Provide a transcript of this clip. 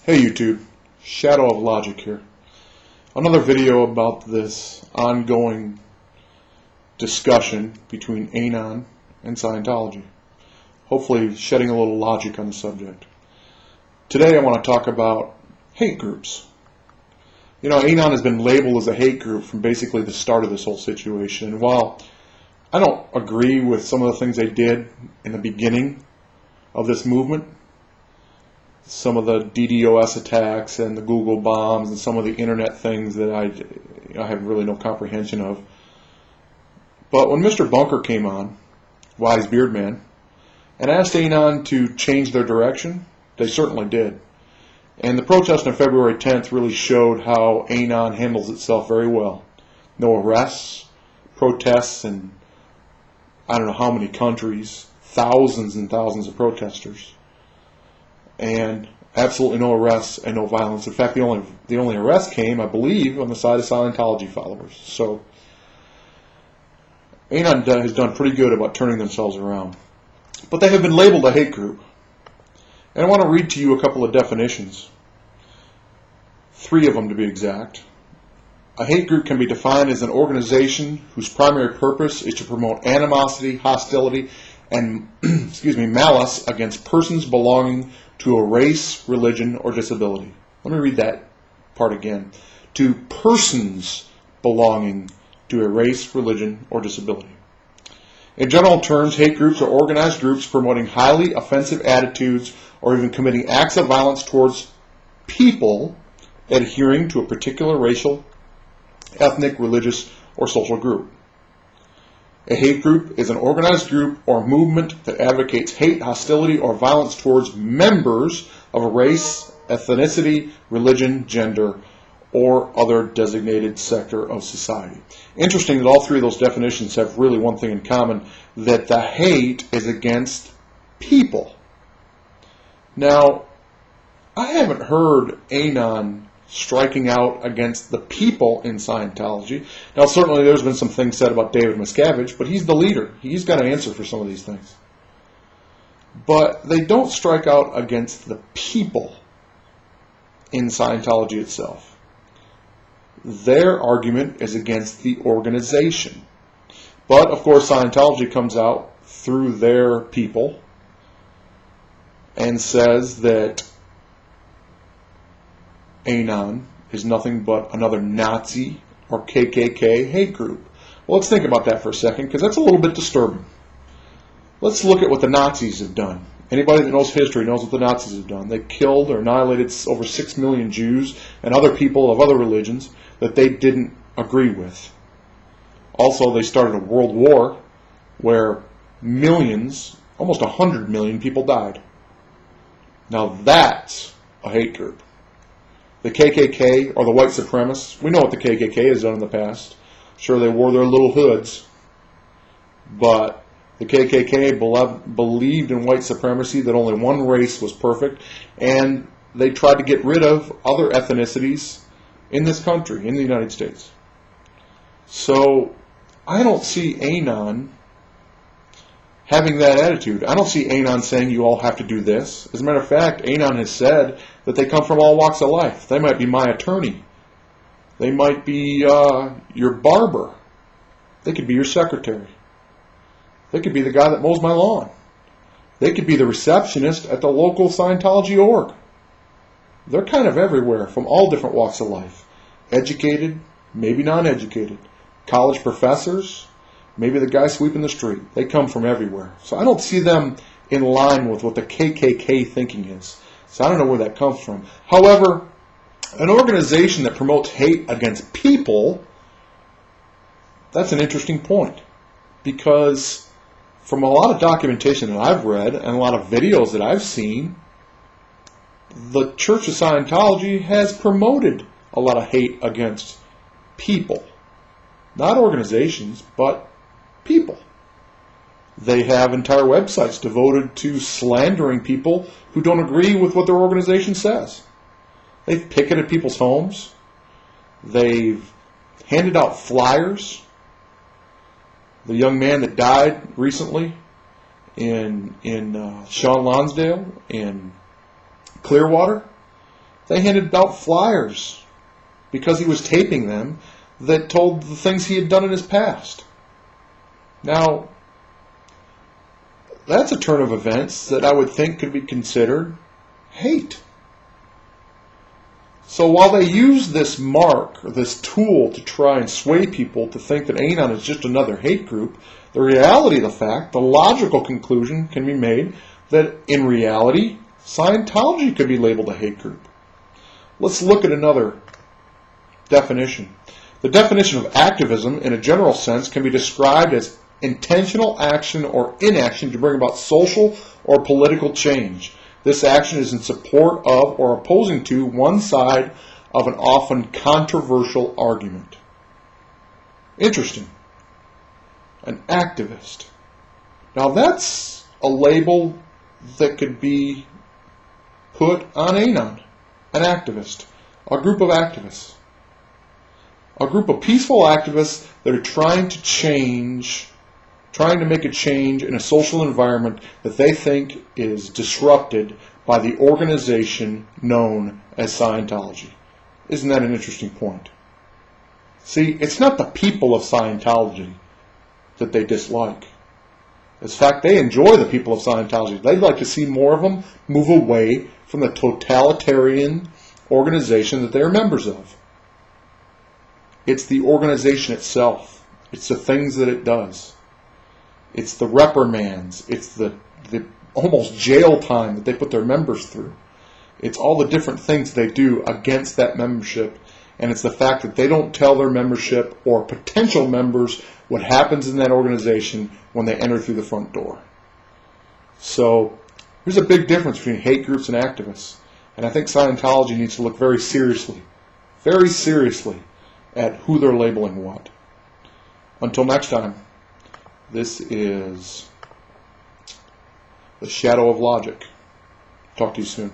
Hey YouTube, Shadow of Logic here. Another video about this ongoing discussion between Anon and Scientology. Hopefully shedding a little logic on the subject. Today I want to talk about hate groups. You know, Anon has been labeled as a hate group from basically the start of this whole situation. And while I don't agree with some of the things they did in the beginning of this movement, some of the DDoS attacks and the Google bombs and some of the internet things that I have really no comprehension of. But when Mr. Bunker came on, Wise Beard Man, and asked Anon to change their direction, they certainly did. And the protest on February 10th really showed how Anon handles itself very well. No arrests, protests in I don't know how many countries, thousands and thousands of protesters. And absolutely no arrests and no violence. In fact, the only arrest came, I believe, on the side of Scientology followers. So Anon has done pretty good about turning themselves around. But they have been labeled a hate group. And I want to read to you a couple of definitions. 3 of them to be exact. A hate group can be defined as an organization whose primary purpose is to promote animosity, hostility, and malice against persons belonging to a race, religion, or disability. Let me read that part again. To persons belonging to a race, religion, or disability. In general terms, hate groups are organized groups promoting highly offensive attitudes or even committing acts of violence towards people adhering to a particular racial, ethnic, religious, or social group. A hate group is an organized group or movement that advocates hate, hostility, or violence towards members of a race, ethnicity, religion, gender, or other designated sector of society. Interesting that all 3 of those definitions have really one thing in common, that the hate is against people. Now, I haven't heard Anon striking out against the people in Scientology. Now, certainly there's been some things said about David Miscavige, but he's the leader. He's got to answer for some of these things. But they don't strike out against the people in Scientology itself. Their argument is against the organization. But, of course, Scientology comes out through their people and says that Anon is nothing but another Nazi or KKK hate group. Well, let's think about that for a second, because that's a little bit disturbing. Let's look at what the Nazis have done. Anybody that knows history knows what the Nazis have done. They killed or annihilated over 6 million Jews and other people of other religions that they didn't agree with. Also, they started a world war where millions, almost 100 million people died. Now that's a hate group. The KKK, or the white supremacists, we know what the KKK has done in the past. Sure, they wore their little hoods, but the KKK believed in white supremacy, that only one race was perfect, and they tried to get rid of other ethnicities in this country, in the United States. So, I don't see Anon having that attitude. I don't see Anon saying you all have to do this. As a matter of fact, Anon has said that they come from all walks of life. They might be my attorney. They might be your barber. They could be your secretary. They could be the guy that mows my lawn. They could be the receptionist at the local Scientology org. They're kind of everywhere, from all different walks of life. Educated, maybe non-educated. College professors, maybe the guy sweeping the street. They come from everywhere. So I don't see them in line with what the KKK thinking is. So I don't know where that comes from. However, an organization that promotes hate against people, that's an interesting point. Because from a lot of documentation that I've read and a lot of videos that I've seen, the Church of Scientology has promoted a lot of hate against people. Not organizations, but people. They have entire websites devoted to slandering people who don't agree with what their organization says. They've picketed people's homes. They've handed out flyers. The young man that died recently in Sean Lonsdale in Clearwater, They handed out flyers because he was taping them that told the things he had done in his past. Now, that's a turn of events that I would think could be considered hate. So while they use this mark, or this tool, to try and sway people to think that Anon is just another hate group, the reality of the fact, the logical conclusion can be made that in reality, Scientology could be labeled a hate group. Let's look at another definition. The definition of activism, in a general sense, can be described as intentional action or inaction to bring about social or political change. This action is in support of or opposing to one side of an often controversial argument. Interesting. An activist. Now that's a label that could be put on Anon. An activist. A group of activists. A group of peaceful activists that are trying to make a change in a social environment that they think is disrupted by the organization known as Scientology. Isn't that an interesting point? See, it's not the people of Scientology that they dislike. In fact, they enjoy the people of Scientology. They'd like to see more of them move away from the totalitarian organization that they are members of. It's the organization itself. It's the things that it does. It's the reprimands. It's the almost jail time that they put their members through. It's all the different things they do against that membership. And it's the fact that they don't tell their membership or potential members what happens in that organization when they enter through the front door. So there's a big difference between hate groups and activists. And I think Scientology needs to look very seriously at who they're labeling what. Until next time, this is The Shadow of Logic. Talk to you soon.